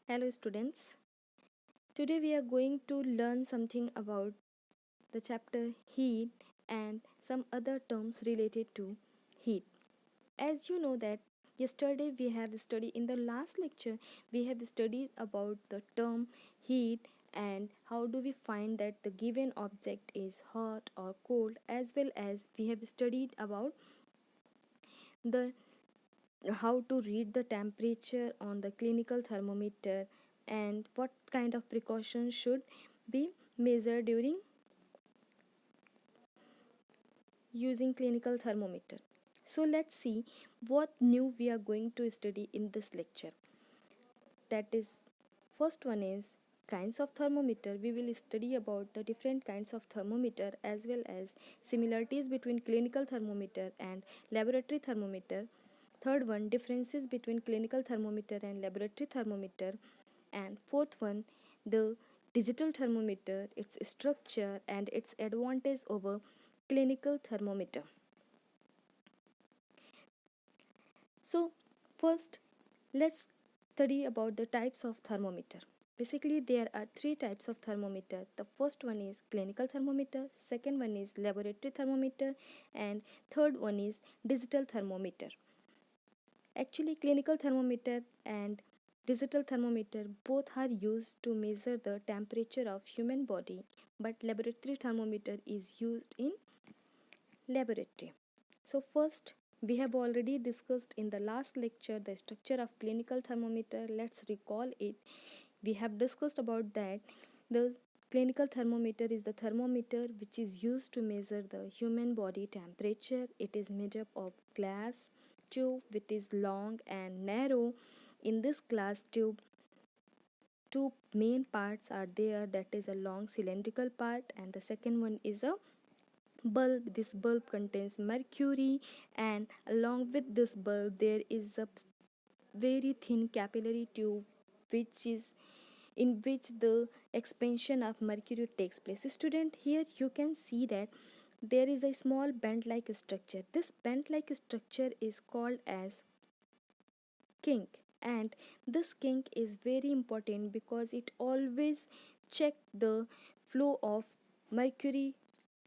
Hello students. Today we are going to learn something about the chapter heat and some other terms related to heat. As you know that yesterday we have studied in the last lecture we have studied about the term heat and how do we find that the given object is hot or cold, as well as we have studied about the how to read the temperature on the clinical thermometer and what kind of precautions should be measured during using clinical thermometer. So let's see what new we are going to study in this lecture. That is, first one is kinds of thermometer. We will study about the different kinds of thermometer as well as similarities between clinical thermometer and laboratory thermometer. Third one, differences between clinical thermometer and laboratory thermometer. And fourth one, the digital thermometer, its structure and its advantage over clinical thermometer. So first, let's study about the types of thermometer. Basically, there are three types of thermometer. The first one is clinical thermometer, second one is laboratory thermometer, and third one is digital thermometer. Actually, clinical thermometer and digital thermometer both are used to measure the temperature of human body, but laboratory thermometer is used in laboratory. So first, we have already discussed in the last lecture the structure of clinical thermometer. Let's recall it. We have discussed about that the clinical thermometer is the thermometer which is used to measure the human body temperature. It is made up of glass tube which is long and narrow. In this glass tube, two main parts are there, that is a long cylindrical part and the second one is a bulb. This bulb contains mercury, and along with this bulb there is a very thin capillary tube which is in which the expansion of mercury takes place. Student, here you can see that there is a small bent like structure. This bent like structure is called as kink, and this kink is very important because it always check the flow of mercury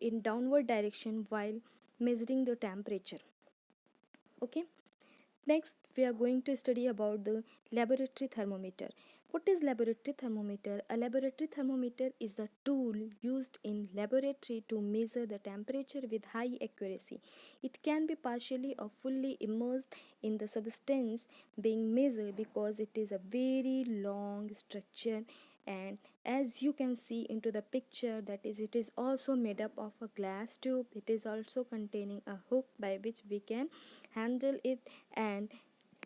in downward direction while measuring the temperature. Okay, next we are going to study about the laboratory thermometer. What is laboratory thermometer? A laboratory thermometer is the tool used in laboratory to measure the temperature with high accuracy. It can be partially or fully immersed in the substance being measured because it is a very long structure, and as you can see into the picture, that is, it is also made up of a glass tube. It is also containing a hook by which we can handle it, and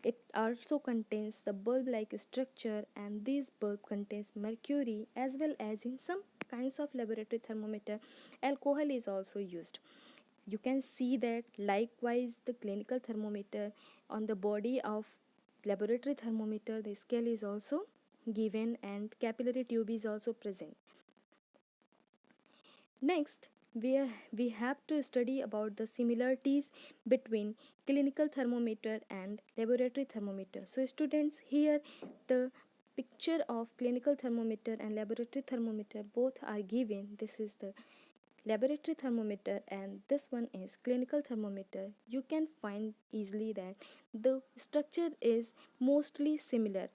it also contains the bulb like structure, and this bulb contains mercury, as well as in some kinds of laboratory thermometer alcohol is also used. You can see that likewise the clinical thermometer, on the body of laboratory thermometer the scale is also given and capillary tube is also present. Next, we have to study about the similarities between clinical thermometer and laboratory thermometer. So students, here the picture of clinical thermometer and laboratory thermometer both are given. This is the laboratory thermometer and this one is clinical thermometer. You can find easily that the structure is mostly similar.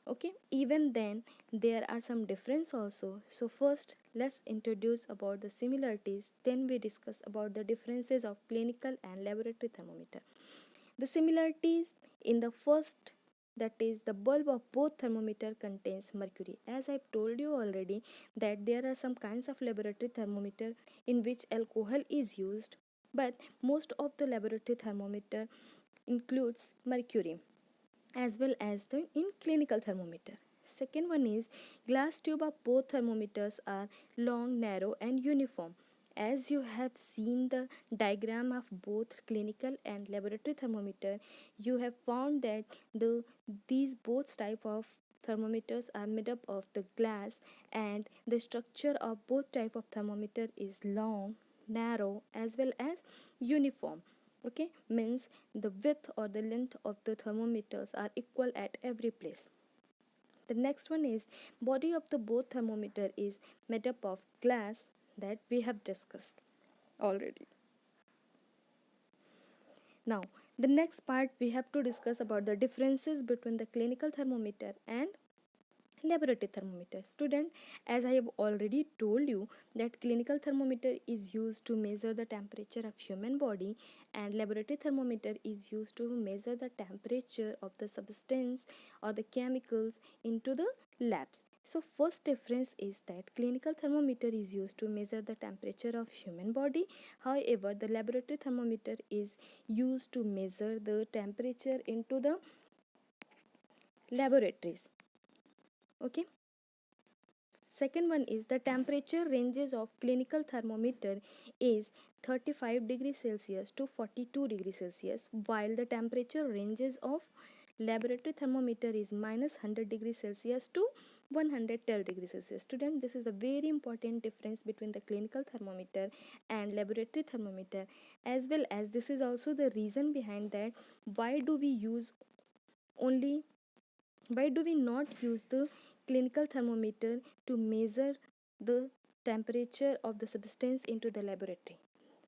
Okay, even then there are some difference also. So first let's introduce about the similarities, then we discuss about the differences of clinical and laboratory thermometer. The similarities in the first, that is the bulb of both thermometer contains mercury. As I've told you already that there are some kinds of laboratory thermometer in which alcohol is used, but most of the laboratory thermometer includes mercury, as well as the in clinical thermometer. Second one is glass tube of both thermometers are long, narrow and uniform. As you have seen the diagram of both clinical and laboratory thermometer, you have found that these both type of thermometers are made up of the glass, and the structure of both type of thermometer is long, narrow as well as uniform. Okay, means the width or the length of the thermometers are equal at every place. The next one is body of the both thermometer is made up of glass, that we have discussed already. Now the next part we have to discuss about the differences between the clinical thermometer and laboratory thermometer. Student, as I have already told you that clinical thermometer is used to measure the temperature of human body, and laboratory thermometer is used to measure the temperature of the substance or the chemicals into the labs. So first difference is that clinical thermometer is used to measure the temperature of human body. However, the laboratory thermometer is used to measure the temperature into the laboratories. Okay. Second one is the temperature ranges of clinical thermometer is 35 degrees Celsius to 42 degrees Celsius, while the temperature ranges of laboratory thermometer is minus 100 degrees Celsius to 110 degrees Celsius. Student, this is a very important difference between the clinical thermometer and laboratory thermometer, as well as this is also the reason behind that why do we not use the clinical thermometer to measure the temperature of the substance into the laboratory.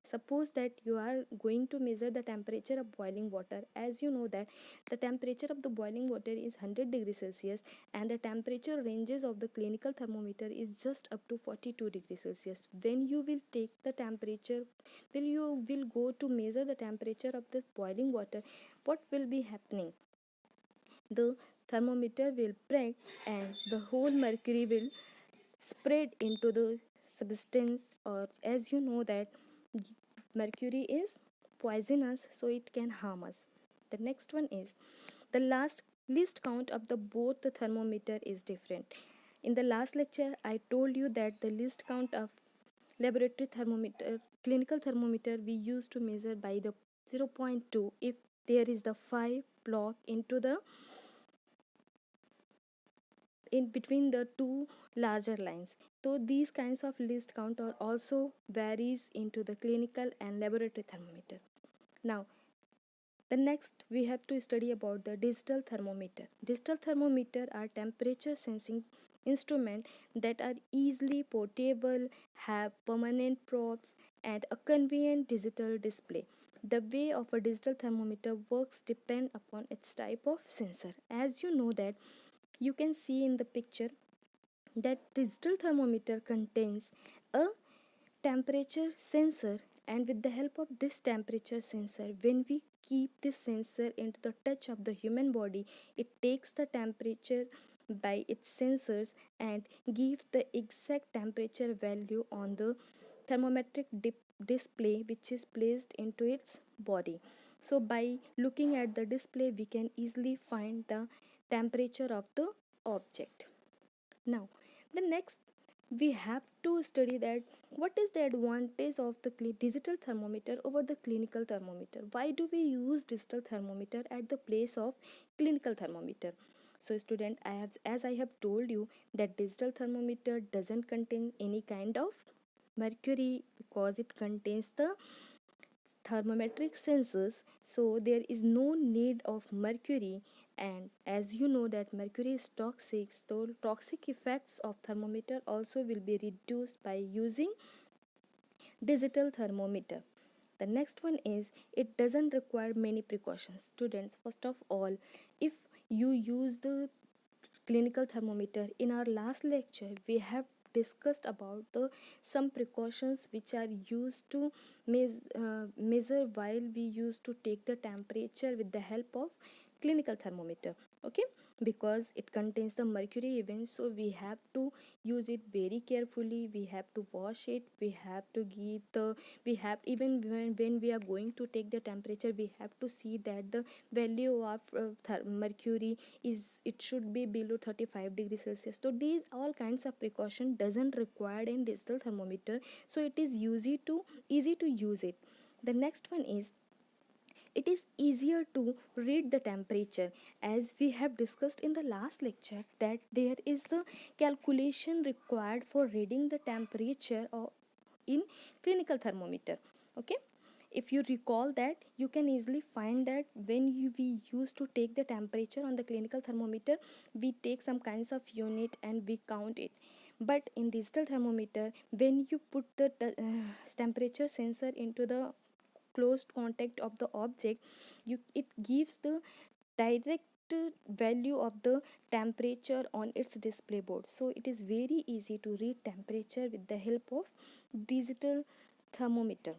Suppose that you are going to measure the temperature of boiling water. As you know that the temperature of the boiling water is 100 degrees Celsius, and the temperature ranges of the clinical thermometer is just up to 42 degrees Celsius. When you will take the temperature, when you will go to measure the temperature of this boiling water, what will be happening? The thermometer will break and the whole mercury will spread into the substance, or as you know that mercury is poisonous, so it can harm us. The next one is the last least count of the both the thermometer is different. In the last lecture I told you that the least count of laboratory thermometer, clinical thermometer, we used to measure by the 0.2 if there is the 5 block into the in between the two larger lines. So these kinds of least count are also varies into the clinical and laboratory thermometer. Now the next we have to study about the digital thermometer. Digital thermometer are temperature sensing instruments that are easily portable, have permanent probes, and a convenient digital display. The way of a digital thermometer works depend upon its type of sensor. As you know that you can see in the picture that digital thermometer contains a temperature sensor, and with the help of this temperature sensor, when we keep this sensor into the touch of the human body, it takes the temperature by its sensors and gives the exact temperature value on the thermometric display which is placed into its body. So by looking at the display we can easily find the temperature of the object. Now the next we have to study that what is the advantage of the digital thermometer over the clinical thermometer. Why do we use digital thermometer at the place of clinical thermometer? So student, as I have told you that digital thermometer doesn't contain any kind of mercury because it contains the thermometric sensors, so there is no need of mercury. And as you know that mercury is toxic, so toxic effects of thermometer also will be reduced by using digital thermometer. The next one is it doesn't require many precautions. Students, first of all, if you use the clinical thermometer, in our last lecture we have discussed about the some precautions which are used to measure while we used to take the temperature with the help of clinical thermometer. Okay, because it contains the mercury even, so we have to use it very carefully, we have to wash it, we have to give the we have even when we are going to take the temperature, we have to see that the value of mercury is it should be below 35 degrees Celsius. So these all kinds of precaution doesn't require in digital thermometer, so it is easy to use it. The next one is it is easier to read the temperature. As we have discussed in the last lecture that there is a calculation required for reading the temperature in clinical thermometer. Okay, if you recall that, you can easily find that when we used to take the temperature on the clinical thermometer, we take some kinds of unit and we count it. But in digital thermometer, when you put the temperature sensor into the closed contact of the object, it gives the direct value of the temperature on its display board. So it is very easy to read temperature with the help of digital thermometer.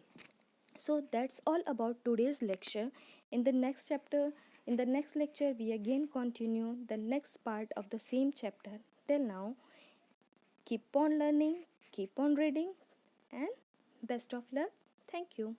So that's all about today's lecture. In the next chapter, in the next lecture, we again continue the next part of the same chapter. Till now, keep on learning, keep on reading, and best of luck. Thank you.